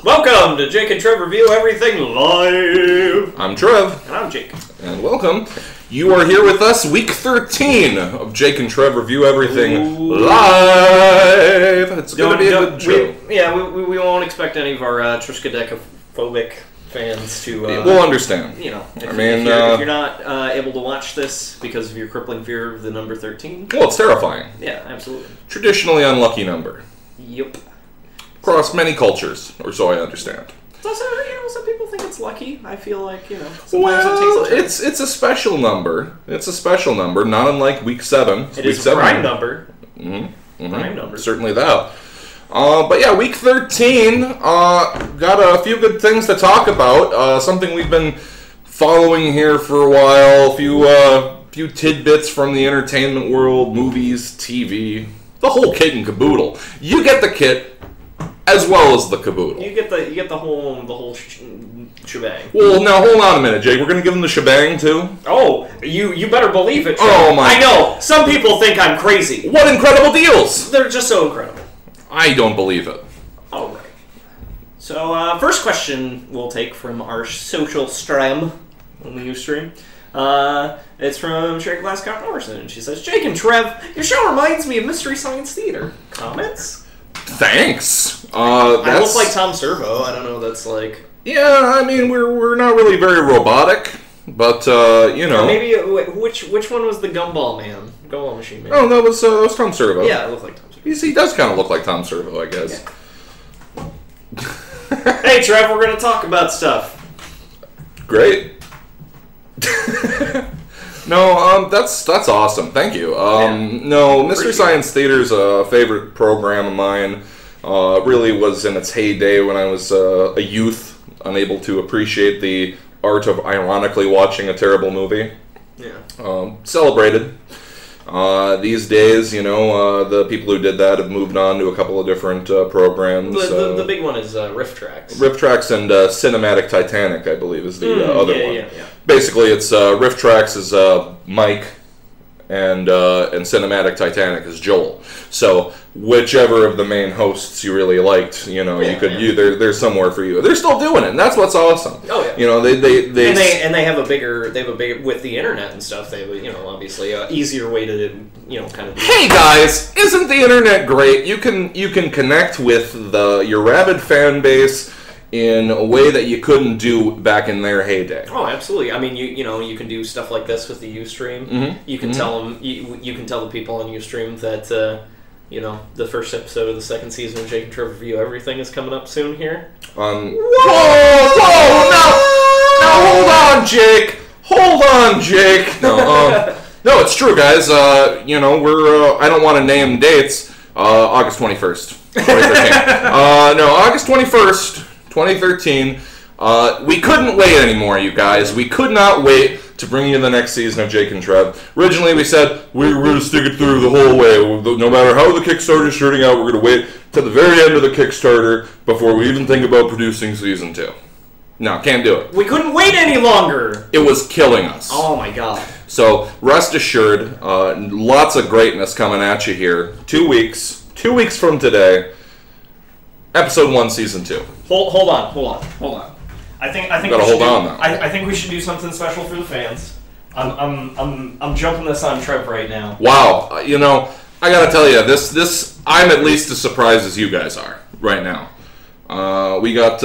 Welcome to Jake and Trev Review Everything Live. I'm Trev. And I'm Jake. And welcome. You are here with us, week 13 of Jake and Trev Review Everything Live. It's going to be a good show. We won't expect any of our Triskaidekaphobic fans to... we'll understand. You know, if you're not able to watch this because of your crippling fear of the number 13. Well, it's terrifying. Yeah, absolutely. Traditionally unlucky number. Yep. Across many cultures, or so I understand. Also, some people think it's lucky. I feel like, well, it's a special number. It's a special number, not unlike week 7. It is a prime number. Mm-hmm. Prime number. Certainly that. But yeah, week 13, got a few good things to talk about. Something we've been following here for a while. A few tidbits from the entertainment world, movies, TV, the whole kit and caboodle. You get the kit as well as the caboodle. You get the whole shebang. Well, now hold on a minute, Jake. We're gonna give them the shebang too. Oh, you better believe it. Oh my! I know. Some people think I'm crazy. What incredible deals! They're just so incredible. I don't believe it. All right. So, first question we'll take from our social stream on the Ustream. It's from Sherry Glasscock Morrison, and she says, "Jake and Trev, your show reminds me of Mystery Science Theater." Comments? Thanks. I look like Tom Servo. I don't know. That's like. Yeah, I mean we're not really very robotic, but maybe which one was the Gumball Man? Gumball Machine Man. Oh, that was Tom Servo. Yeah, it looked like Tom Servo. He does kind of look like Tom Servo, I guess. Yeah. Hey, Trev, we're gonna talk about stuff. Great. No, that's awesome. Thank you. No, Mystery Science Theater's a favorite program of mine. Really was in its heyday when I was a youth, unable to appreciate the art of ironically watching a terrible movie. Yeah. Celebrated. These days, the people who did that have moved on to a couple of different programs. The big one is Riff Tracks. Riff Tracks and Cinematic Titanic, I believe, is the other one. Yeah. Basically, it's Riff Tracks is Mike, and Cinematic Titanic is Joel. So whichever of the main hosts you really liked, there's somewhere for you. They're still doing it, and that's what's awesome. Oh yeah. They have a bigger with the internet and stuff. They have obviously an easier way to kind of. Hey guys, isn't the internet great? You can connect with your rabid fan base in a way that you couldn't do back in their heyday. Oh, absolutely. I mean, you can do stuff like this with the Ustream. Mm-hmm. You can tell them. You can tell the people on Ustream that the first episode of the second season of Jake and Trev Review Everything is coming up soon here. Whoa! Now hold on, Jake. Hold on, Jake. No, it's true, guys. We're I don't want to name dates. August 21st, 2013. August 21st. 2013. We couldn't wait anymore, you guys. We could not wait to bring you the next season of Jake and Trev. Originally, we said we're going to stick it through the whole way. No matter how the Kickstarter is turning out, we're going to wait to the very end of the Kickstarter before we even think about producing season 2. No, can't do it. We couldn't wait any longer. It was killing us. Oh my god. So rest assured, lots of greatness coming at you here. 2 weeks. 2 weeks from today. Episode 1, Season 2. Hold on. I think gotta hold on now. I think we should do something special for the fans. I'm jumping this on Trev right now. Wow, I gotta tell you, this I'm at least as surprised as you guys are right now. We got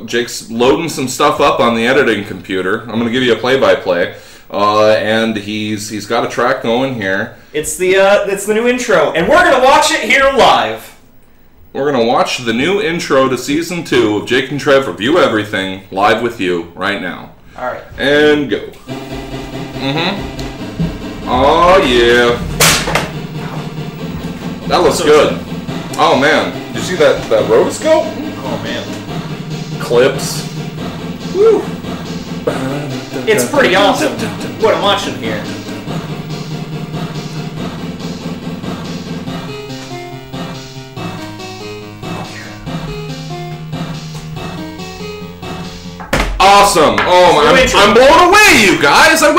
Jake's loading some stuff up on the editing computer. I'm gonna give you a play-by-play, and he's got a track going here. It's the new intro, and we're gonna watch it here live. We're going to watch the new intro to Season 2 of Jake and Trev Review Everything live with you right now. Alright. And go. Oh, yeah. That looks good. Oh, man. Did you see that rotoscope? Oh, man. Clips. Woo. It's pretty awesome what I'm watching here. Awesome! Oh, I'm blown away, you guys. I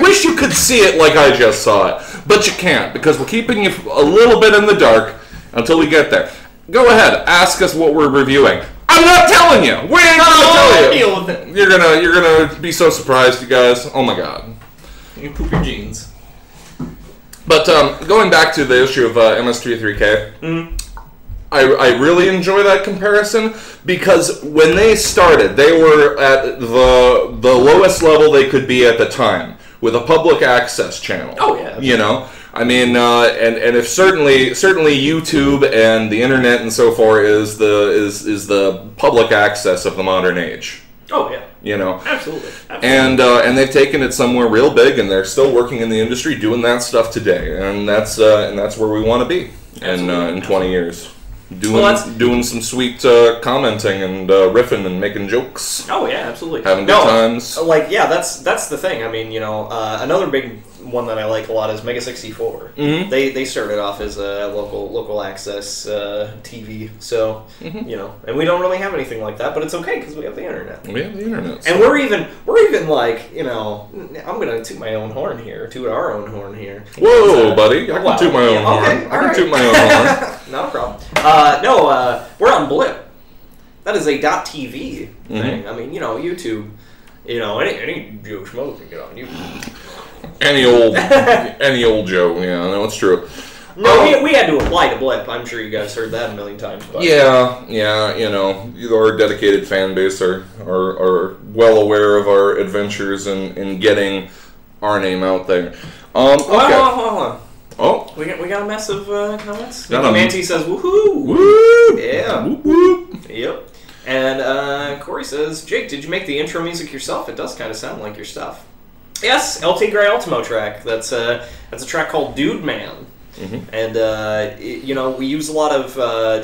wish you could see it like I just saw it, but you can't because we're keeping you a little bit in the dark until we get there. Go ahead, ask us what we're reviewing. I'm I'm not telling you. We ain't gonna tell you. Deal with it. You're gonna be so surprised, you guys. Oh my god. You poop your jeans. But going back to the issue of MS-3K, Mm-hmm. I really enjoy that comparison because when they started, they were at the lowest level they could be at the time with a public access channel. Oh yeah. You know, I mean, and if certainly YouTube and the internet and so forth is the public access of the modern age. Oh yeah. You know, Absolutely. and they've taken it somewhere real big, and they're still working in the industry doing that stuff today, and that's where we want to be in 20 years. Doing some sweet commenting and riffing and making jokes. Oh yeah, absolutely. Having good times. Like yeah, that's the thing. I mean, you know, another big one that I like a lot is Mega 64. Mm-hmm. They started off as a local access TV, so you know, and we don't really have anything like that, but it's okay because we have the internet. We have the internet, and we're even like, you know, I'm gonna toot my own horn here, toot our own horn here. Whoa, buddy! I can toot my own horn. Okay, I can toot my own horn. Not a problem. We're on Blip. That is a .tv thing. I mean, you know, YouTube. You know, any Joe Schmo can get on YouTube. Any old Joe. Yeah, no, it's true. No, we had to apply to Blip. I'm sure you guys heard that a million times. But. Yeah, you know, our dedicated fan base are well aware of our adventures in getting our name out there. Okay. Hold on. Oh, we got a mess of comments. Got Mickey Manti says woohoo! Woo! Yeah. Whoop, whoop. Yep. And Corey says, Jake, did you make the intro music yourself? It does kind of sound like your stuff. Yes, LT Gray Ultimo track. That's a track called Dude Man. Mm-hmm. And you know, we use a lot of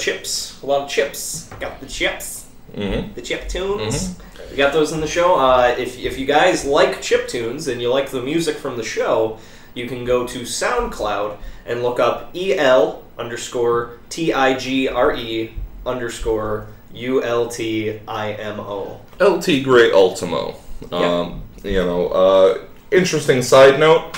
chips. Got the chips. Mm-hmm. The chip tunes. Mm-hmm. We got those in the show. If you guys like chip tunes and you like the music from the show, you can go to SoundCloud and look up EL_TIGRE_ULTIMO. LT Gray Ultimo. You know, interesting side note.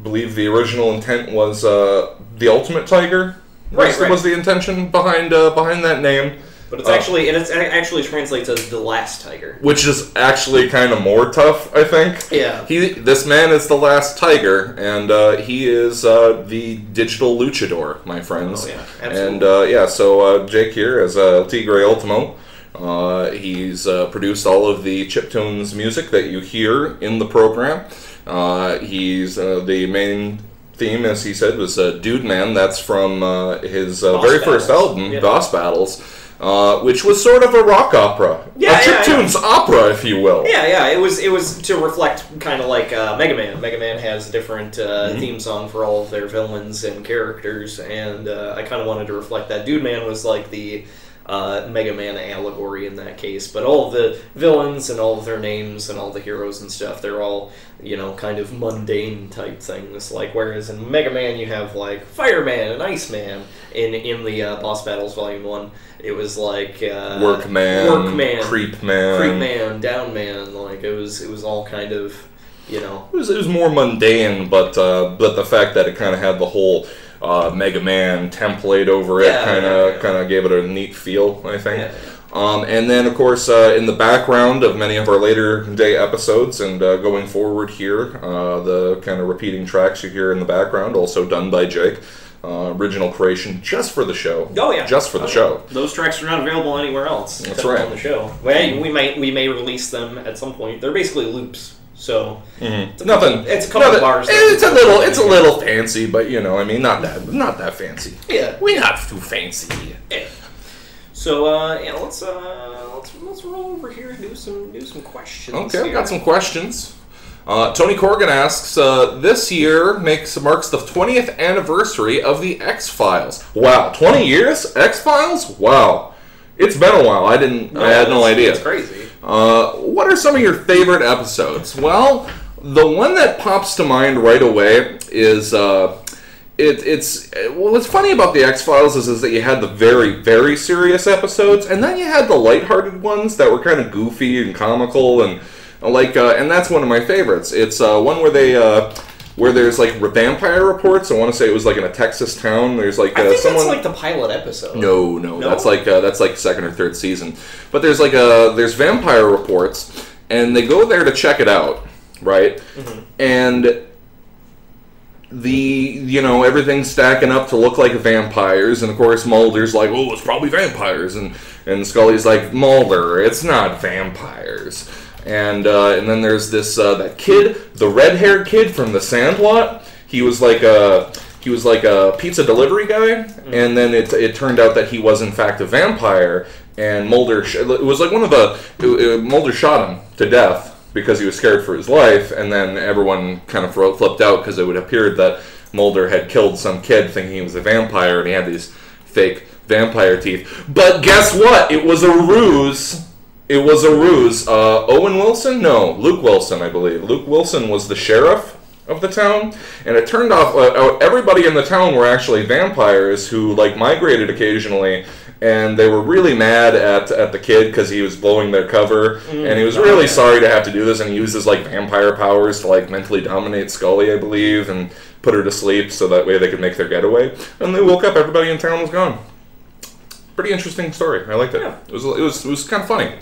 Believe the original intent was the Ultimate Tiger. Right. Was the intention behind that name. But it actually translates as the last tiger, which is actually kind of more tough, I think. Yeah. This man is the last tiger, and he is the digital luchador, my friends. Oh yeah, absolutely. And so Jake here as LT Gray Ultimo. He's produced all of the chiptunes music that you hear in the program. He's the main theme, as he said, was Dude Man. That's from his very first album, yeah. Boss Battles. Which was sort of a rock opera, a chiptunes opera, if you will. Yeah. It was to reflect kind of like Mega Man. Mega Man has a different theme song for all of their villains and characters, and I kind of wanted to reflect that. Dude Man was like the Mega Man allegory in that case, but all of the villains and all of their names and all the heroes and stuff, they're all, you know, kind of mundane type things. Like, whereas in Mega Man you have like Fireman and Iceman. In the Boss Battles Volume 1, it was like Workman, Creepman, Downman. Like it was all kind of, you know, it was more mundane, but the fact that it kind of had the whole Mega Man template over it kind of gave it a neat feel, I think. Yeah. And then, of course, in the background of many of our later day episodes and going forward here, the kind of repeating tracks you hear in the background, also done by Jake. Original creation just for the show. Oh yeah, just for the show. Those tracks are not available anywhere else. That's right. On the show. We may release them at some point. They're basically loops. So it's a couple of bars. It's a little fancy, but you know, I mean, not that fancy. Yeah, we're not too fancy. Yeah. So let's roll over here and do some questions. Okay, I've got some questions. Tony Corrigan asks, this year marks the 20th anniversary of the X-Files. Wow, 20 years? X-Files? Wow. It's been a while. I had no idea. It's crazy. What are some of your favorite episodes? Well, the one that pops to mind right away is, what's funny about the X-Files is that you had the very, very serious episodes, and then you had the lighthearted ones that were kind of goofy and comical and... and that's one of my favorites. It's one where they where there's like vampire reports. I want to say it was like in a Texas town. There's like I think someone. that's like the pilot episode. No, that's like second or third season. But there's like there's vampire reports, and they go there to check it out, right? Mm-hmm. And everything's stacking up to look like vampires, and of course Mulder's like, oh, it's probably vampires, and Scully's like, Mulder, it's not vampires. And then there's this that kid, the red-haired kid from The Sandlot. He was like a pizza delivery guy, and then it turned out that he was in fact a vampire. And Mulder, it was like Mulder shot him to death because he was scared for his life, and then everyone kind of flipped out because it would appear that Mulder had killed some kid thinking he was a vampire, and he had these fake vampire teeth. But guess what? It was a ruse. It was a ruse. Owen Wilson? No, Luke Wilson, I believe. Luke Wilson was the sheriff of the town, and it turned out everybody in the town were actually vampires who like migrated occasionally, and they were really mad at the kid because he was blowing their cover, and he was really sorry to have to do this, and he uses like vampire powers to like mentally dominate Scully, I believe, and put her to sleep so that way they could make their getaway. And they woke up, everybody in town was gone. Pretty interesting story. I liked it. Yeah. It was kind of funny.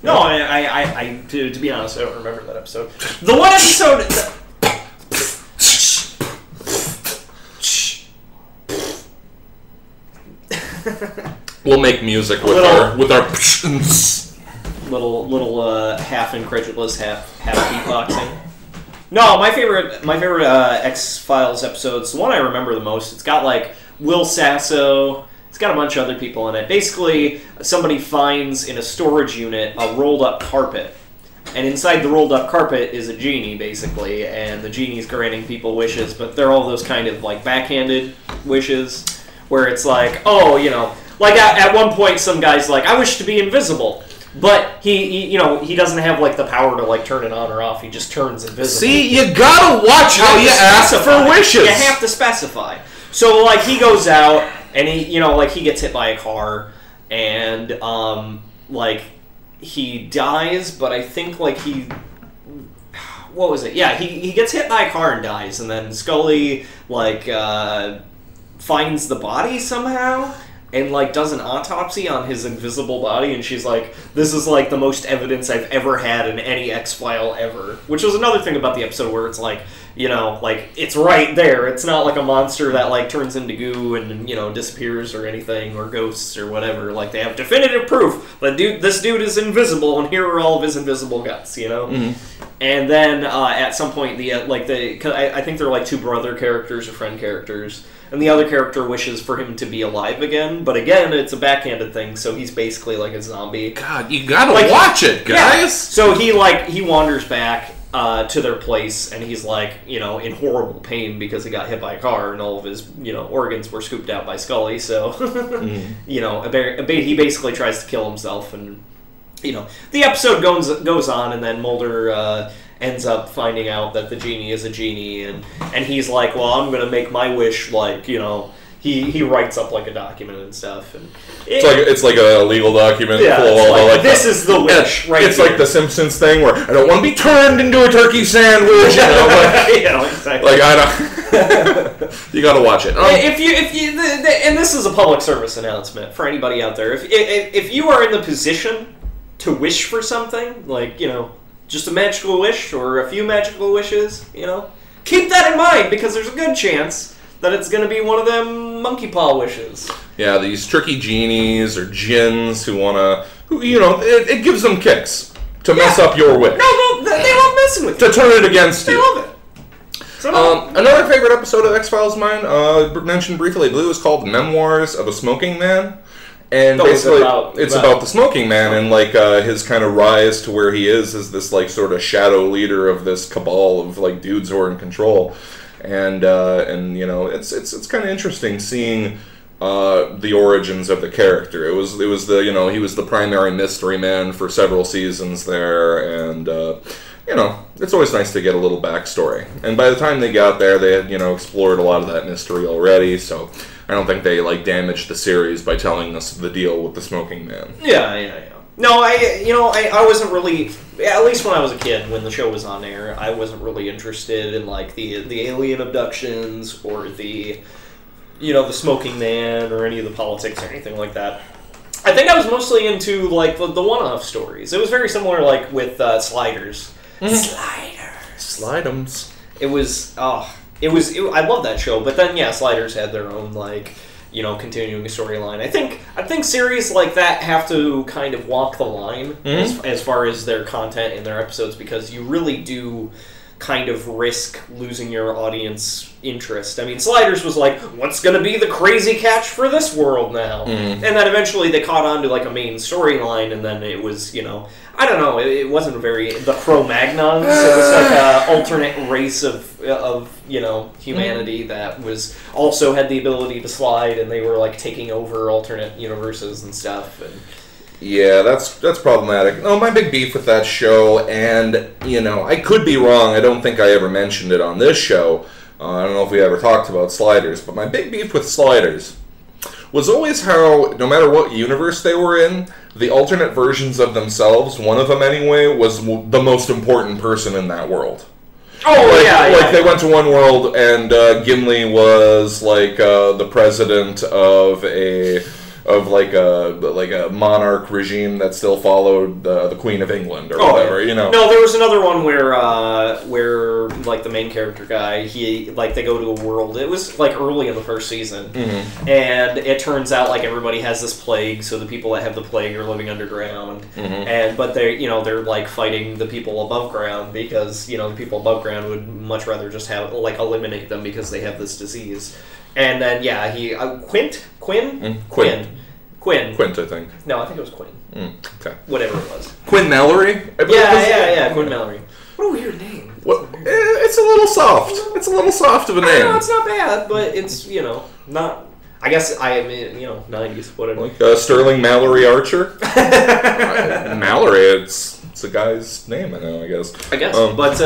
No, I to be honest, I don't remember that episode. The one episode. We'll make music with our little half incredulous, half beatboxing. No, my favorite X-Files episodes, the one I remember the most. It's got like Will Sasso. It's got a bunch of other people in it. Basically, somebody finds in a storage unit a rolled-up carpet. And inside the rolled-up carpet is a genie, basically. And the genie's granting people wishes, but they're all those kind of, like, backhanded wishes. Where it's like, oh, like at one point some guy's like, I wish to be invisible. But he doesn't have, like, the power to, like, turn it on or off. He just turns invisible. See, you gotta watch how you ask for wishes. You have to specify. So, like, he goes out, and he gets hit by a car, and, he dies, but I think, like, what was it? Yeah, he gets hit by a car and dies, and then Scully, like, finds the body somehow, and, like, does an autopsy on his invisible body, and she's like, this is, like, the most evidence I've ever had in any X-File ever. Which was another thing about the episode where it's like, like, it's right there. It's not like a monster that, like, turns into goo and, disappears or anything, or ghosts or whatever. Like, they have definitive proof that this dude is invisible, and here are all of his invisible guts, Mm-hmm. And then, at some point, I think they're, like, two brother characters or friend characters, and the other character wishes for him to be alive again, but again, it's a backhanded thing, so he's basically like a zombie. God, you gotta watch it, guys! Yeah. So he wanders back to their place, and he's like, in horrible pain because he got hit by a car, and all of his, organs were scooped out by Scully, so, he basically tries to kill himself, and, the episode goes on, and then Mulder, ends up finding out that the genie is a genie, and he's like, well, I'm gonna make my wish, like, he writes up like a document and stuff, and it's like a legal document. Yeah, this is the wish. Right. It's like the Simpsons thing where I don't want to be turned into a turkey sandwich. Exactly. Like I don't. You gotta watch it. If you and this is a public service announcement for anybody out there. If you are in the position to wish for something, like just a magical wish or a few magical wishes, keep that in mind, because there's a good chance that it's going to be one of them monkey paw wishes. Yeah, these tricky genies or jinns who it gives them kicks to mess up your wish. No, they love messing with you. To turn it against you. They love it. Another favorite episode of X-Files of mine, mentioned briefly, I believe it was called Memoirs of a Smoking Man. And basically, it's about the smoking man and like his kind of rise to where he is as this like sort of shadow leader of this cabal of like dudes who are in control, and it's kind of interesting seeing the origins of the character. It was the he was the primary mystery man for several seasons there, and it's always nice to get a little backstory. And by the time they got there, they had explored a lot of that mystery already, so I don't think they damaged the series by telling us the deal with the smoking man. Yeah. No, I wasn't really. At least when I was a kid, when the show was on air, I wasn't really interested in like the alien abductions or the smoking man or any of the politics or anything like that. I think I was mostly into like the one-off stories. It was very similar like with Sliders. Slide'ems. It was I love that show, but then Sliders had their own like continuing storyline. I think series like that have to kind of walk the line as far as their content in their episodes, because you really do kind of risk losing your audience interest. I mean, Sliders was like, what's going to be the crazy catch for this world now? And then eventually they caught on to like a main storyline, and then it was, I don't know, it wasn't the Cro-Magnons. It was like an alternate race of humanity that was also had the ability to slide, and they were like taking over alternate universes and stuff. And yeah, that's problematic. No, my big beef with that show, and, I could be wrong, I don't think I ever mentioned it on this show, I don't know if we ever talked about Sliders, but my big beef with Sliders was always how, no matter what universe they were in, the alternate versions of themselves, one of them anyway, was the most important person in that world. Oh, they went to one world, and Gimli was, like, the president of a monarch regime that still followed the Queen of England or whatever, No, there was another one where like the main character guy, they go to a world. It was like early in the first season, and it turns out like everybody has this plague, so the people that have the plague are living underground, but they're like fighting the people above ground because the people above ground would much rather just have like eliminate them because they have this disease. And then, Quint, I think. No, I think it was Quinn. Okay. Whatever it was. Quinn Mallory? Yeah, Quinn Mallory. What a weird name. It's a little soft. It's a little soft of a name. No, it's not bad, but it's, not... I guess, 90s, whatever. Like Sterling Mallory Archer? Mallory, it's a guy's name, I know, I guess. But,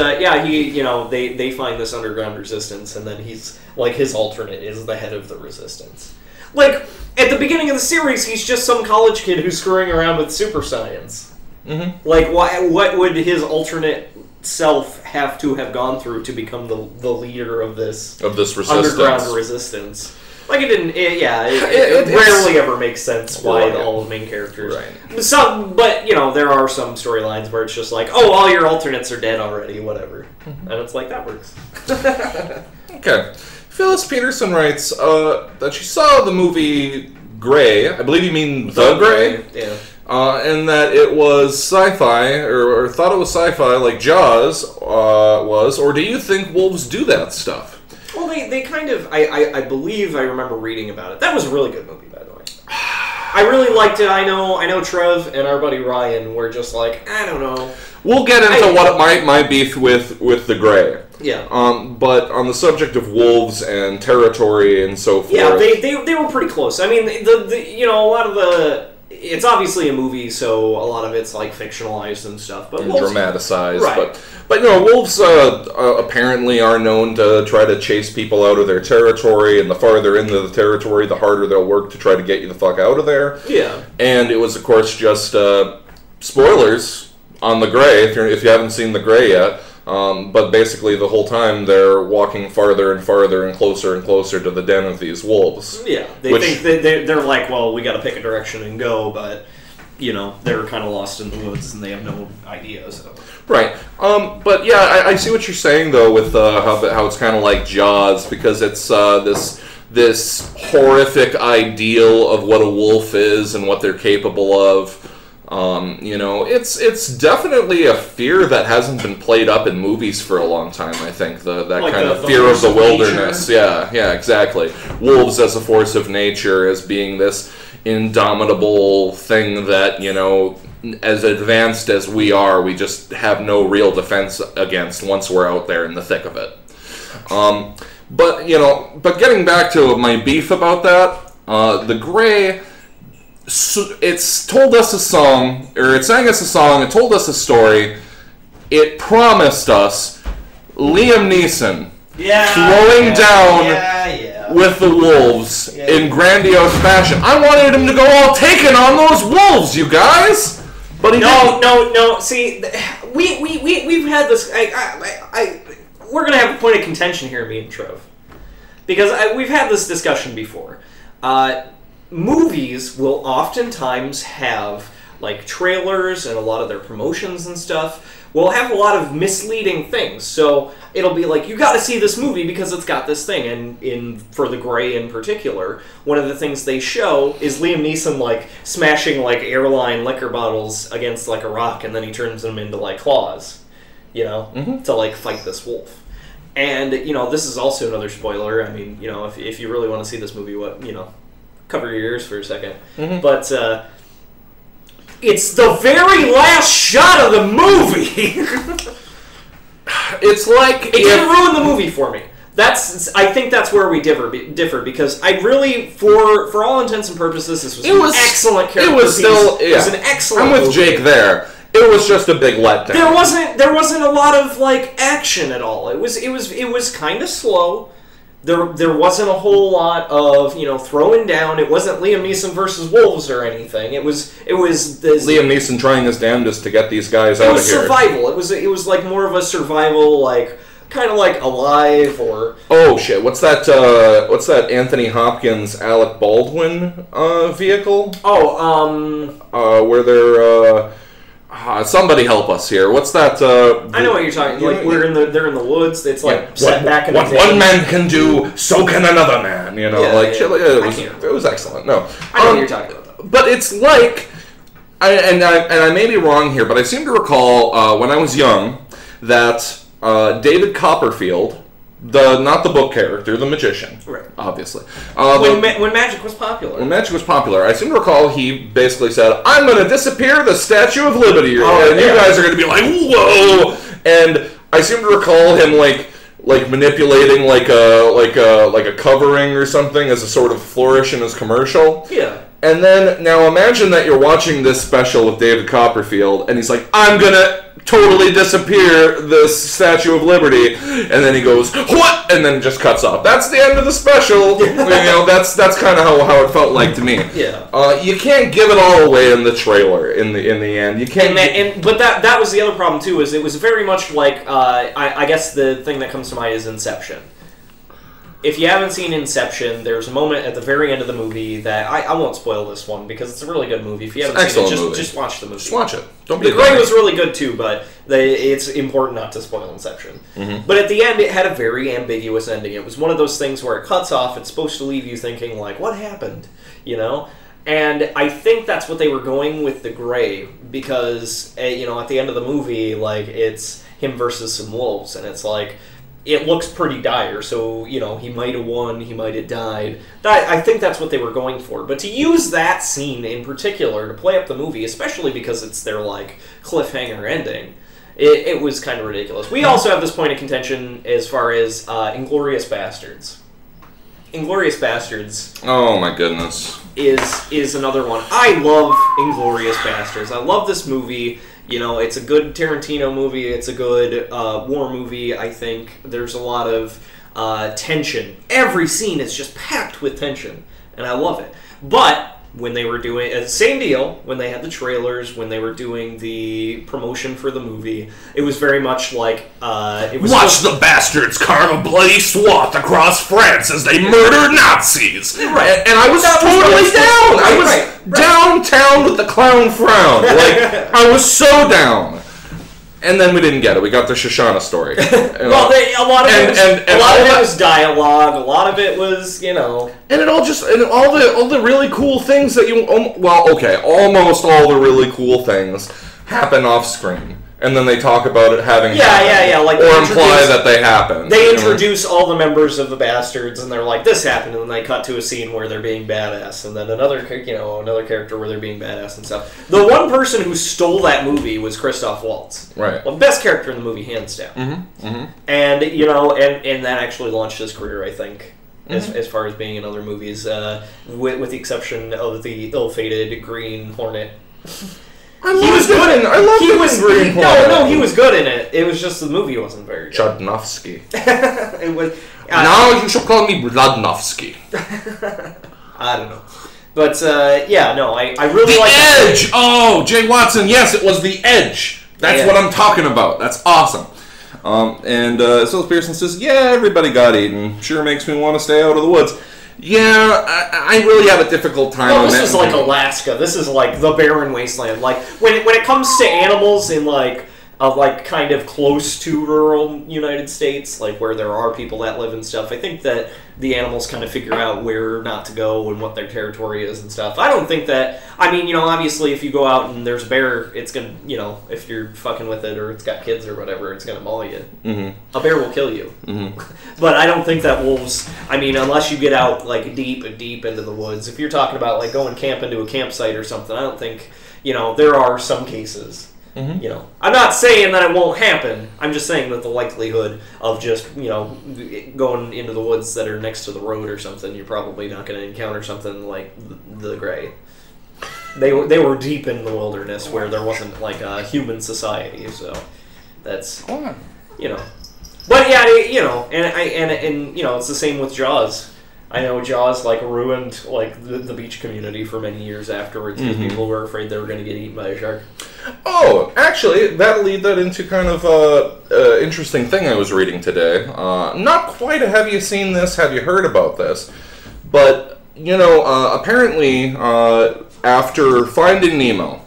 they find this underground resistance, and then he's, like, his alternate is the head of the resistance. Like, at the beginning of the series, he's just some college kid who's screwing around with super science. Like, what would his alternate self have to have gone through to become the leader of this resistance. Underground resistance? Like, it rarely ever makes sense why all the main characters. Right. But there are some storylines where it's just like, oh, all your alternates are dead already, whatever, and it's like that works. Okay. Phyllis Peterson writes that she saw the movie Grey. I believe you mean The Grey? Yeah. And that it was sci-fi, or thought it was sci-fi like Jaws was, or do you think wolves do that stuff? Well, they kind of... I believe I remember reading about it. That was a really good movie, by the way. I really liked it. I know Trev and our buddy Ryan were just like, I don't know. We'll get into what my beef with The Grey. Yeah. But on the subject of wolves and territory and so forth... Yeah, they were pretty close. I mean, a lot of the... It's obviously a movie, so a lot of it's like fictionalized and stuff, but wolves, dramatized. Right. But wolves apparently are known to try to chase people out of their territory, and the farther into the territory, the harder they'll work to try to get you the fuck out of there. Yeah. And it was, of course, just spoilers on The Grey if you haven't seen The Grey yet. But basically, the whole time they're walking farther and farther and closer to the den of these wolves. Yeah, think they're like, well, we got to pick a direction and go, but they're kind of lost in the woods and they have no idea. So. Right. But yeah, I see what you're saying though with how it's kind of like Jaws, because it's this horrific ideal of what a wolf is and what they're capable of. It's definitely a fear that hasn't been played up in movies for a long time, I think. That like kind of fear of the wilderness. Nature. Yeah, exactly. Wolves as a force of nature, as being this indomitable thing that, as advanced as we are, we just have no real defense against once we're out there in the thick of it. But getting back to my beef about that, The Grey... So it's told us a song, or it sang us a song, it told us a story, it promised us Liam Neeson throwing down with the wolves in grandiose fashion. I wanted him to go all taken on those wolves, you guys! But he no. See, we've had this. We're gonna have a point of contention here, me and Trev, because we've had this discussion before. Movies will oftentimes have like trailers and a lot of their promotions and stuff will have a lot of misleading things. So it'll be like, you got to see this movie because it's got this thing. And for The Grey in particular, one of the things they show is Liam Neeson like smashing like airline liquor bottles against like a rock, and then he turns them into like claws, to like fight this wolf. And this is also another spoiler. I mean, if you really want to see this movie, cover your ears for a second. But it's the very last shot of the movie. It's like it didn't ruin the movie for me. I think that's where we differ because I really, for all intents and purposes, this was an excellent character. It was still, It was an excellent. I'm with movie. Jake there. It was just a big letdown. There wasn't a lot of like action at all. It was kind of slow. There wasn't a whole lot of throwing down. It wasn't Liam Neeson versus wolves or anything. It was this, Liam Neeson trying his damnedest to get these guys out of here. It was survival. It was like more of a survival, like kind of like Alive or oh shit. What's that Anthony Hopkins Alec Baldwin vehicle? Where they're. Somebody help us here. What's that? I know what you're talking. Like they're in the woods. It's like set back in the day. What one man can do, so can another man. It was excellent. No, I know what you're talking about. But it's like, I may be wrong here, but I seem to recall when I was young that David Copperfield. Not the book character, the magician. Right. Obviously. When magic was popular. When magic was popular, I seem to recall he basically said, I'm going to disappear the Statue of Liberty. You guys are going to be like, whoa! And I seem to recall him like manipulating like a covering or something as a sort of flourish in his commercial. Yeah. And then, now imagine that you're watching this special with David Copperfield, and he's like, I'm gonna totally disappear this Statue of Liberty, and then he goes, what? And then it just cuts off. That's the end of the special. That's kind of how it felt like to me. Yeah. You can't give it all away in the trailer, in the end. You can't... But that was the other problem, too, is it was very much like, I guess the thing that comes to mind is Inception. If you haven't seen Inception, there's a moment at the very end of the movie that I won't spoil this one because it's a really good movie. If you haven't seen it, just watch the movie. Just watch it. Don't be The Grey was really good too, but it's important not to spoil Inception. Mm-hmm. But at the end, it had a very ambiguous ending. It was one of those things where it cuts off. It's supposed to leave you thinking like, what happened? And I think that's what they were going with The Grey because at the end of the movie, like it's him versus some wolves, and it's like. It looks pretty dire, so, he might have won, he might have died. I think that's what they were going for. But to use that scene in particular to play up the movie, especially because it's their, cliffhanger ending, it was kind of ridiculous. We also have this point of contention as far as Inglourious Bastards. Inglourious Bastards... Oh, my goodness. ...is another one. I love Inglourious Bastards. I love this movie... it's a good Tarantino movie. It's a good war movie, I think. There's a lot of tension. Every scene is just packed with tension, and I love it. But when they were doing... same deal, when they had the trailers, when they were doing the promotion for the movie, it was very much like... Watch the bastards carve a bloody swath across France as they murder Nazis! Right. And I was totally down! I was downtown with the clown frown. I was so down. And then we didn't get it. We got the Shoshana story. Well, a lot of it was dialogue. A lot of it was, And it all all the really cool things that almost all the really cool things happen off screen. And then they talk about it having happened. Or imply that they happened. They introduce all the members of the Bastards, and they're like, this happened, and then they cut to a scene where they're being badass, and then another character where they're being badass and stuff. The one person who stole that movie was Christoph Waltz. Right. Well, best character in the movie, hands down. Mm-hmm. Mm-hmm. And, and that actually launched his career, I think. Mm-hmm. As far as being in other movies, with the exception of the ill-fated Green Hornet. He was good in it. I love Green Hornet. No, he was good in it. It was just the movie wasn't very good. Jodnowski. It was. Now you should call me Bladnovsky. I don't know. But yeah, no, I really like The Edge. Oh, Jay Watson. Yes, it was The Edge. That's what I'm talking about. That's awesome. And Phil Pearson says, "Yeah, everybody got eaten. Sure makes me want to stay out of the woods." Yeah, I really have a difficult time. Well, this is like Alaska. This is like the barren wasteland. Like when it comes to animals in like kind of close to rural United States, like where there are people that live and stuff, I think that the animals kind of figure out where not to go and what their territory is and stuff. I don't think that, I mean, obviously if you go out and there's a bear, it's going to, if you're fucking with it or it's got kids or whatever, it's going to maul you. Mm-hmm. A bear will kill you. Mm-hmm. But I don't think that wolves, I mean, unless you get out like deep into the woods, if you're talking about like going camping to a campsite or something, I don't think, there are some cases. Mm-hmm. I'm not saying that it won't happen. I'm just saying that the likelihood of just, going into the woods that are next to the road or something, you're probably not going to encounter something like the gray. They were deep in the wilderness where there wasn't like a human society, so that's But yeah, and it's the same with Jaws. I know Jaws like ruined like the beach community for many years afterwards because people were afraid they were going to get eaten by a shark. Oh, actually, that lead that into kind of interesting thing I was reading today. Not quite a have you seen this, have you heard about this? But, apparently after Finding Nemo.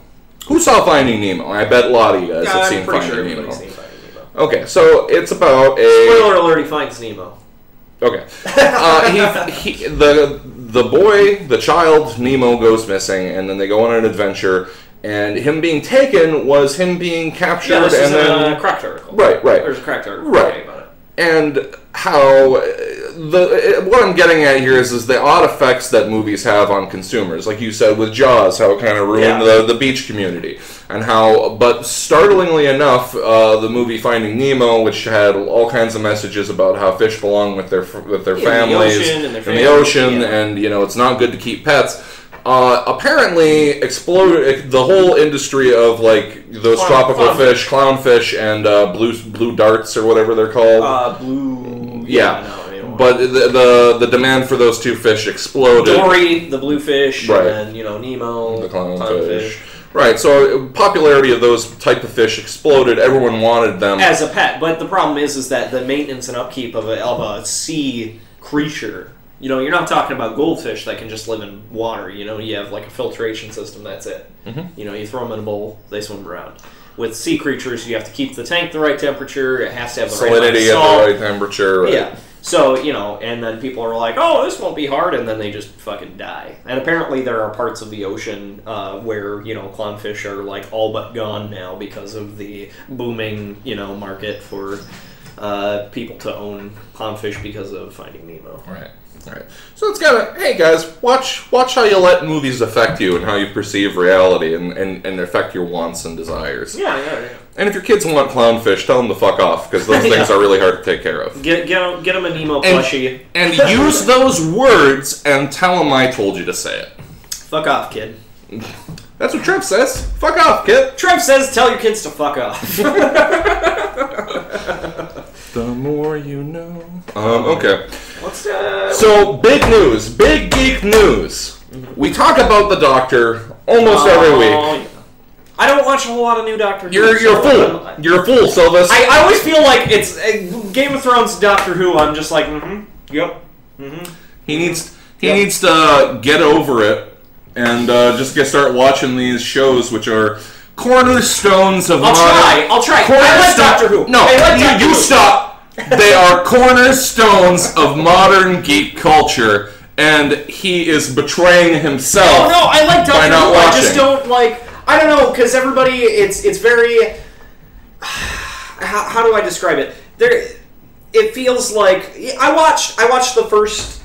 Who saw Finding Nemo? I bet a lot of you guys have seen Finding Nemo. Okay, so it's about a... Spoiler alert, he finds Nemo. Okay. The child, Nemo, goes missing, and then they go on an adventure, and him being taken was him being captured, this and is then... a cracked article. Right. There's a cracked article right. about it. And how... what I'm getting at here is the odd effects that movies have on consumers. Like you said with Jaws, how it kind of ruined the beach community. And how, but startlingly enough, the movie Finding Nemo, which had all kinds of messages about how fish belong with their families in the ocean, and it's not good to keep pets. Apparently exploded the whole industry of like those tropical fish, clownfish, and blue darts or whatever they're called. Blue. But the demand for those two fish exploded. Dory, the bluefish, right. And then Nemo, the clownfish. Right, so popularity of those type of fish exploded. Everyone wanted them as a pet. But the problem is that the maintenance and upkeep of a sea creature. You're not talking about goldfish that can just live in water. You have like a filtration system. That's it. Mm-hmm. You throw them in a bowl, they swim around. With sea creatures, you have to keep the tank the right temperature. It has to have the salinity right at the right temperature. Right. Yeah. So, and then people are like, oh, this won't be hard, and then they just fucking die. And apparently there are parts of the ocean where, clownfish are, like, all but gone now because of the booming, market for people to own clownfish because of Finding Nemo. Right. So it's hey guys, watch how you let movies affect you and how you perceive reality and affect your wants and desires. Yeah. And if your kids want clownfish, tell them to fuck off, because those things are really hard to take care of. Get them a Nemo plushie. And use those words and tell them I told you to say it. Fuck off, kid. That's what Trev says. Fuck off, kid. Trev says tell your kids to fuck off. The more you know. Okay. So, big news. Big geek news. Mm-hmm. We talk about the Doctor almost every week. I don't watch a whole lot of new Doctor Who. You're a fool. You're a fool, Silvis. I always feel like it's Game of Thrones, Doctor Who. I'm just like, yep. He needs to get over it and just start watching these shows, which are cornerstones of I'll try. I like Doctor Who. No, you stop. They are cornerstones of modern geek culture, and he is betraying himself. Oh no, I like Doctor Who. Watching. I just don't like. I don't know, because everybody, it's very. How do I describe it? It feels like I watched the first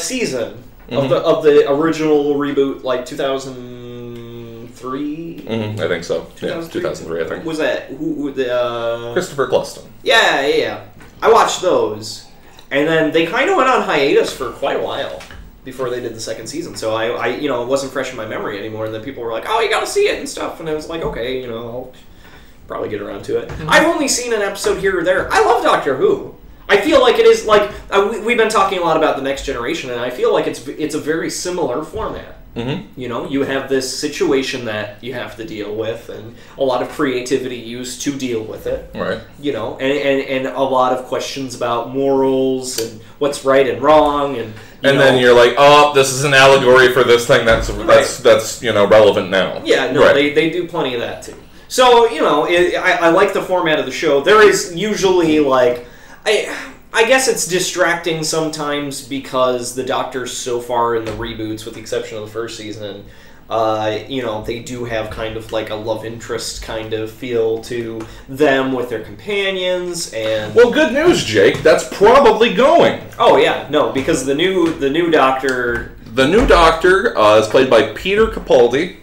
season of the original reboot, like 2003. I think so. 2003. I think. Was that who the Christopher Eccleston? Yeah. I watched those, and then they kind of went on hiatus for quite a while before they did the second season. So I it wasn't fresh in my memory anymore. And then people were like, "Oh, you got to see it and stuff," and I was like, "Okay, I'll probably get around to it." I've only seen an episode here or there. I love Doctor Who. I feel like it is like we've been talking a lot about the Next Generation, and I feel like it's a very similar format. Mm-hmm. You know, you have this situation that you have to deal with, and a lot of creativity used to deal with it. Right. You know, and a lot of questions about morals and what's right and wrong, and then you're like, oh, this is an allegory for this thing that's relevant now. Yeah, no, right. they do plenty of that too. So, you know, I like the format of the show. There is usually, like, I guess it's distracting sometimes because the Doctor's so far in the reboots, with the exception of the first season, you know, they do have kind of like a love interest kind of feel to them with their companions, and... Well, good news, Jake. That's probably going. Oh, yeah, no, because the new Doctor... The new Doctor is played by Peter Capaldi,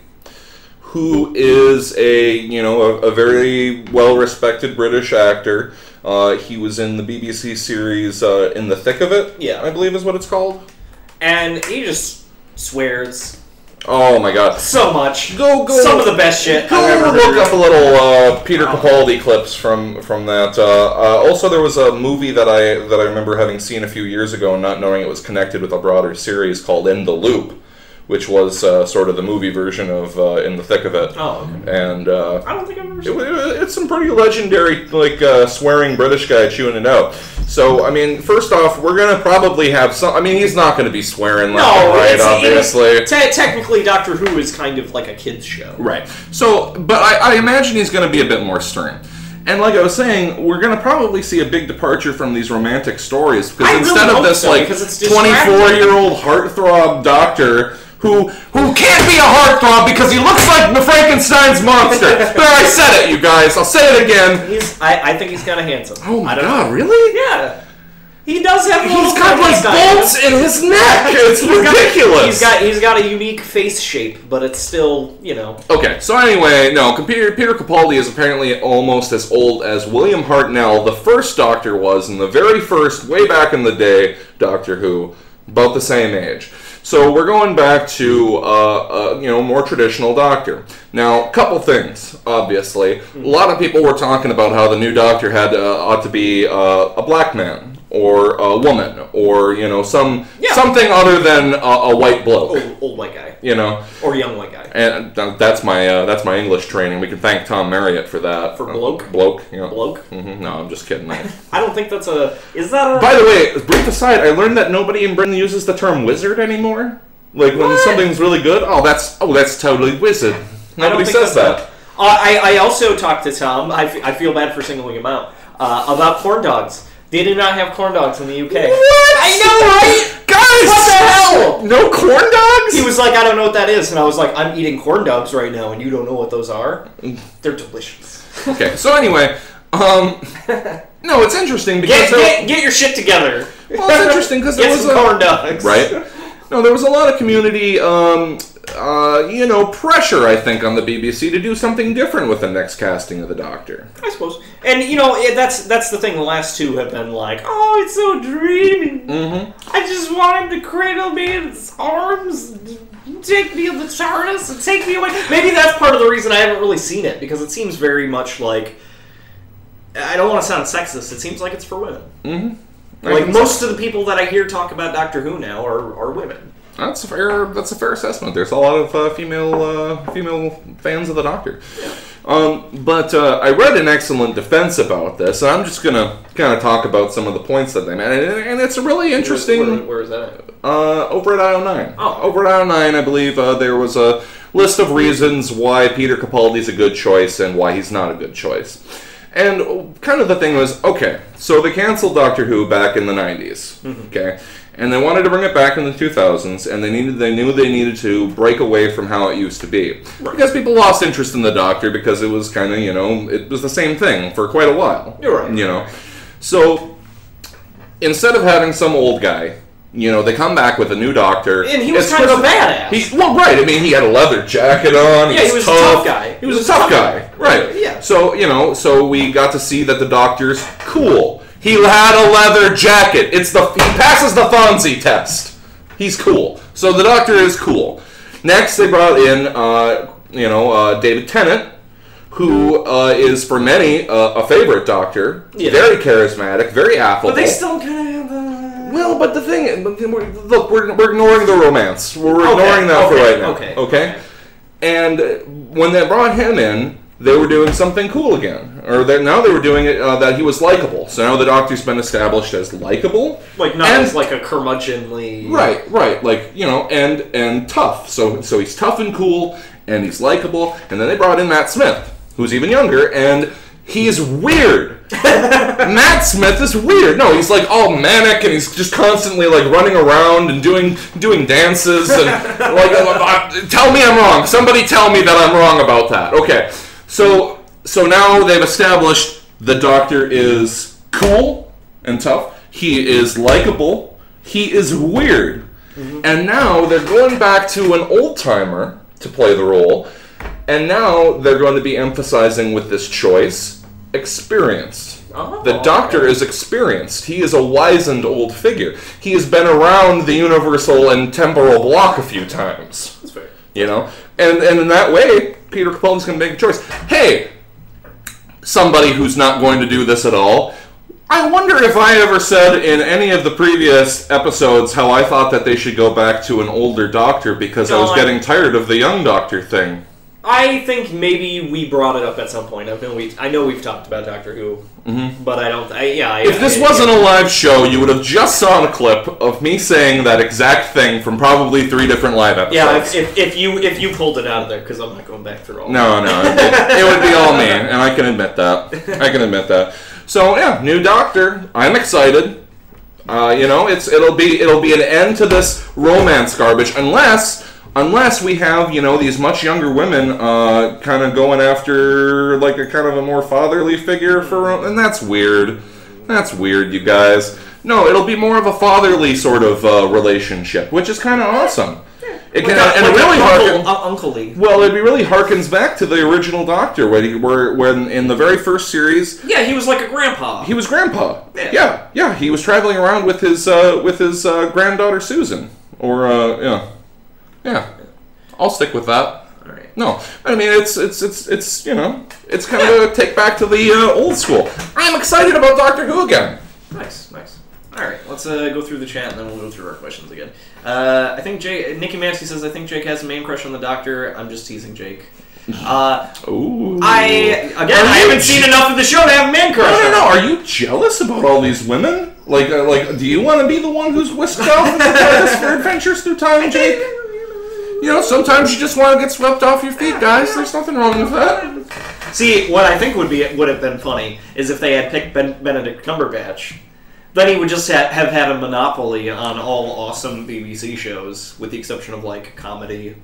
who is a very well-respected British actor. He was in the BBC series In the Thick of It, yeah, I believe is what it's called. And he just swears. Oh my god. So much. Go. Some of the best shit Go I've ever look heard. up a little Peter Capaldi clips from that. Also, there was a movie that I remember having seen a few years ago and not knowing it was connected with a broader series called In the Loop, which was sort of the movie version of In the Thick of It. Oh, okay. And I don't think I've ever seen it. It's some pretty legendary, swearing British guy chewing it out. So, I mean, first off, we're going to probably have some... I mean, he's not going to be swearing left and right, obviously. Technically, Doctor Who is kind of like a kid's show. Right. So, but I imagine he's going to be a bit more stern. And like I was saying, we're going to probably see a big departure from these romantic stories. Because instead of this, 24-year-old heartthrob Doctor... Who can't be a heartthrob because he looks like the Frankenstein's monster. There, I said it, you guys. I'll say it again. I think he's kind of handsome. Oh my god, really? Yeah. He does have. He's got like bolts in his neck. It's ridiculous. He's got a unique face shape, but it's still, you know. Okay, so anyway, no, Peter Capaldi is apparently almost as old as William Hartnell, the first Doctor, was in the very first, way back in the day, Doctor Who, about the same age. So we're going back to more traditional Doctor. Now, a couple things, obviously. A lot of people were talking about how the new Doctor ought to be a black man or a woman or something other than a white bloke. Old white guy. You know, or young white guy. And that's my English training. We can thank Tom Marriott for that. For bloke. Bloke. You know. Bloke. Mm-hmm. No, I'm just kidding. I don't think that's a. Is that a? By the way, brief aside, I learned that nobody in Britain uses the term wizard anymore. Like when something's really good. Oh, that's totally wizard. Nobody says that. I also talked to Tom. I feel bad for singling him out about corn dogs. They do not have corn dogs in the UK. What? I know, right? Guys! What the hell? No corn dogs? He was like, I don't know what that is. And I was like, I'm eating corn dogs right now, and you don't know what those are? They're delicious. Okay, so anyway, no, it's interesting because... Get your shit together. Well, it's interesting because there was some corn dogs. Right? No, there was a lot of community, pressure, I think, on the BBC to do something different with the next casting of the Doctor. I suppose. And, that's the thing. The last two have been like, oh, it's so dreamy. Mm-hmm. I just want him to cradle me in his arms, take me in the TARDIS, and take me away. Maybe that's part of the reason I haven't really seen it, because it seems very much like... I don't want to sound sexist. It seems like it's for women. Mm-hmm. Like, most of the people that I hear talk about Doctor Who now are women. That's a fair assessment. There's a lot of female fans of the Doctor. Yeah. But I read an excellent defense about this, and I'm just going to kind of talk about some of the points that they made. And it's a really interesting... Where is that at? Over at IO9. Oh. Over at IO9, I believe there was a list of reasons why Peter Capaldi's a good choice and why he's not a good choice. And kind of the thing was, okay, so they canceled Doctor Who back in the 90s, okay? And they wanted to bring it back in the 2000s, and they knew they needed to break away from how it used to be. Right. Because people lost interest in the Doctor because it was kind of, it was the same thing for quite a while. You're right. So, instead of having some old guy, they come back with a new Doctor. And he was kind of a badass. Well, right. I mean, he had a leather jacket on. Yeah, he was tough. a tough guy. He was a tough guy. Right. Yeah. So, so we got to see that the Doctor's cool. He had a leather jacket. He passes the Fonzie test. He's cool. So the Doctor is cool. Next, they brought in, David Tennant, who is for many a favorite Doctor. Yeah. Very charismatic, very affable. But they still kind of have Well, but the thing, look, we're ignoring the romance. We're ignoring that for right now. Okay. And when they brought him in, they were doing something cool again. Now they were doing it that he was likable. So now the Doctor's been established as likable. Like, not as like a curmudgeonly... Right. Like, and tough. So he's tough and cool, and he's likable. And then they brought in Matt Smith, who's even younger, and he's weird. Matt Smith is weird. No, he's like all manic, and he's just constantly like running around and doing dances and like, tell me I'm wrong. Somebody tell me that I'm wrong about that. Okay. So now they've established the Doctor is cool and tough. He is likable. He is weird. Mm-hmm. And now they're going back to an old-timer to play the role. And now they're going to be emphasizing with this choice, experienced. The Doctor is experienced. He is a wizened old figure. He has been around the universal and temporal block a few times. That's fair. And in that way, Peter Capaldi's going to make a choice. Hey, somebody who's not going to do this at all, I wonder if I ever said in any of the previous episodes how I thought that they should go back to an older Doctor because I was getting tired of the young Doctor thing. I think maybe we brought it up at some point. I know we've talked about Doctor Who, but I don't... If this wasn't a live show, you would have just saw a clip of me saying that exact thing from probably 3 different live episodes. Yeah, if you pulled it out of there, because I'm not going back through all No, it would be all me, and I can admit that. So yeah, new Doctor. I'm excited. It'll be an end to this romance garbage, unless we have, these much younger women kind of going after, like, a kind of a more fatherly figure and that's weird. That's weird, you guys. No, it'll be more of a fatherly sort of relationship, which is kind of awesome. It can, and it really unclely. Well, it really harkens back to the original Doctor, when in the very first series... Yeah, he was like a grandpa. He was grandpa. Yeah. He was traveling around with his granddaughter Susan. Yeah, I'll stick with that. All right. No, I mean it's it's kind of a take back to the old school. I'm excited about Doctor Who again. Nice. All right, let's go through the chat and then we'll go through our questions again. I think Nikki Maxey says I think Jake has a man crush on the Doctor. I'm just teasing Jake. Ooh. I haven't seen enough of the show to have a man crush. No. Are you jealous about all these women? Like, do you want to be the one who's whisked off into TARDIS for adventures through time, Jake? Sometimes you just want to get swept off your feet, guys. There's nothing wrong with that. See, what I think would have been funny is if they had picked Benedict Cumberbatch. Then he would just have had a monopoly on all awesome BBC shows, with the exception of, like, comedy.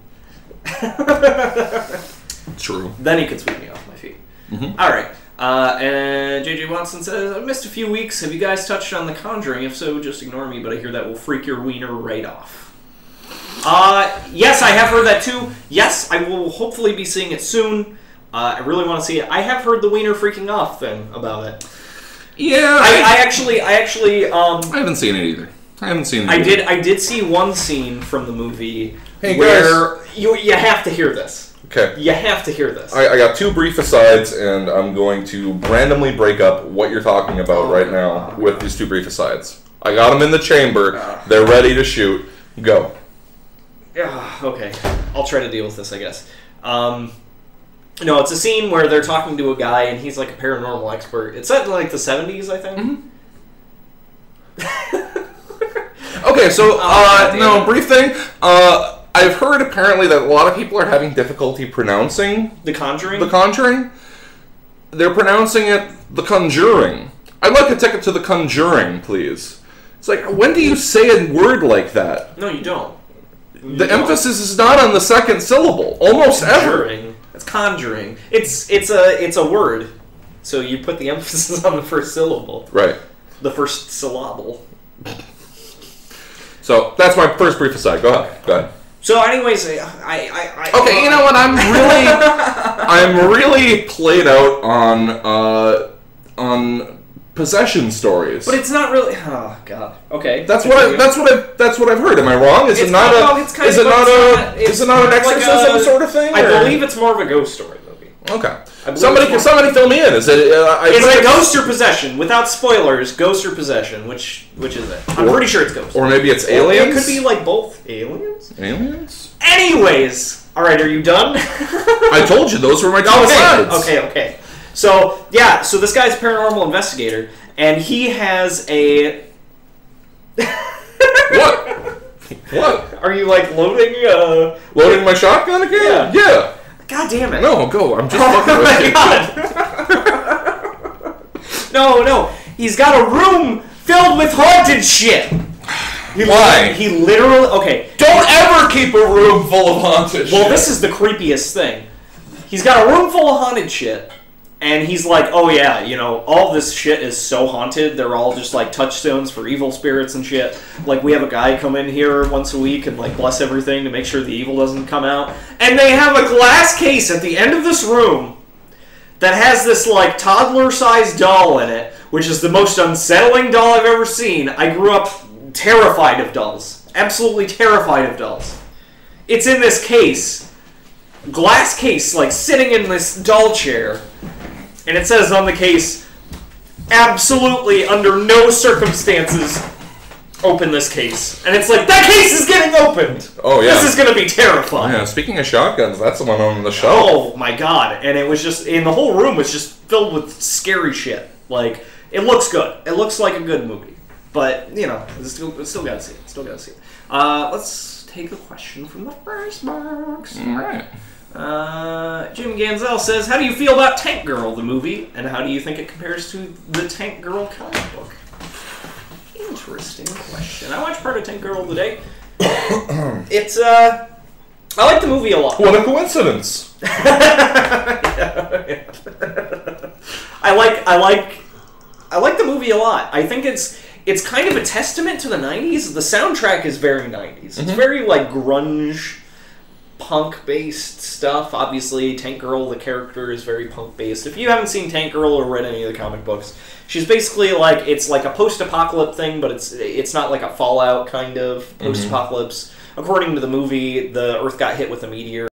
True. Then he could sweep me off my feet. Mm-hmm. All right. And JJ Watson says, I missed a few weeks. Have you guys touched on The Conjuring? If so, just ignore me, but I hear that will freak your wiener right off. Yes, I have heard that too. Yes, I will hopefully be seeing it soon. I really want to see it. I have heard the wiener freaking off thing about it. Yeah. I actually I haven't seen it either. I did see one scene from the movie where you have to hear this. Okay. You have to hear this. I got 2 brief asides, and I'm going to randomly break up what you're talking about right now with these 2 brief asides. I got them in the chamber. They're ready to shoot. Go. Yeah. Okay. I'll try to deal with this, I guess. No, it's a scene where they're talking to a guy, and he's like a paranormal expert. It's set in like the 70s, I think. Mm-hmm. Okay, so brief thing. I've heard apparently that a lot of people are having difficulty pronouncing The Conjuring. The Conjuring. They're pronouncing it The Conjuring. I'd like a ticket to The Conjuring, please. It's like, when do you say a word like that? No, you don't. The emphasis is not on the second syllable, almost ever. It's conjuring. It's a word, so you put the emphasis on the first syllable. Right. The first syllable. So that's my first brief aside. Go ahead. So, anyways, I okay, you know what? I'm really played out on possession stories. But it's not really. Oh God. Okay. That's what I've heard. Am I wrong? Is it not an exorcism sort of thing? I believe it's more of a ghost story movie. Okay. Somebody fill me in. Is it? Is it ghost or possession? Without spoilers, ghost or possession? Which is it? I'm pretty sure it's ghost. Or maybe it's aliens. It could be like both. Aliens. Aliens. Anyways, all right. Are you done? I told you those were my two sides. Okay. So yeah. So this guy's a paranormal investigator, and he has a. What? Are you like loading? Loading my shotgun again? Yeah. God damn it! No, go. I'm just fucking with you. No. He's got a room filled with haunted shit. Why? He literally. Okay. Don't ever keep a room full of haunted shit. Well, this is the creepiest thing. He's got a room full of haunted shit. And he's like, oh yeah, all this shit is so haunted. They're all just like touchstones for evil spirits and shit. Like, we have a guy come in here once a week and like bless everything to make sure the evil doesn't come out. And they have a glass case at the end of this room that has this like toddler-sized doll in it, which is the most unsettling doll I've ever seen. I grew up terrified of dolls. Absolutely terrified of dolls. It's in this case. Glass case, like sitting in this doll chair. And it says on the case, absolutely under no circumstances open this case. And it's like, that case is getting opened! Oh, yeah. This is going to be terrifying. Yeah, speaking of shotguns, that's the one on the shelf. Oh, my God. And it was just, and the whole room was just filled with scary shit. Like, it looks good. It looks like a good movie. But, still gotta see it. Let's take a question from the first box. All right. Jim Ganzel says, how do you feel about Tank Girl, the movie, and how do you think it compares to the Tank Girl comic book? Interesting question. I watched part of Tank Girl today. It's, I like the movie a lot. What a coincidence. I like the movie a lot. I think it's kind of a testament to the 90s. The soundtrack is very 90s. It's very, like, grunge, punk-based stuff. Obviously, Tank Girl, the character, is very punk-based. If you haven't seen Tank Girl or read any of the comic books, she's basically like, it's like a post-apocalypse thing, but it's not like a Fallout kind of post-apocalypse. According to the movie, the Earth got hit with a meteor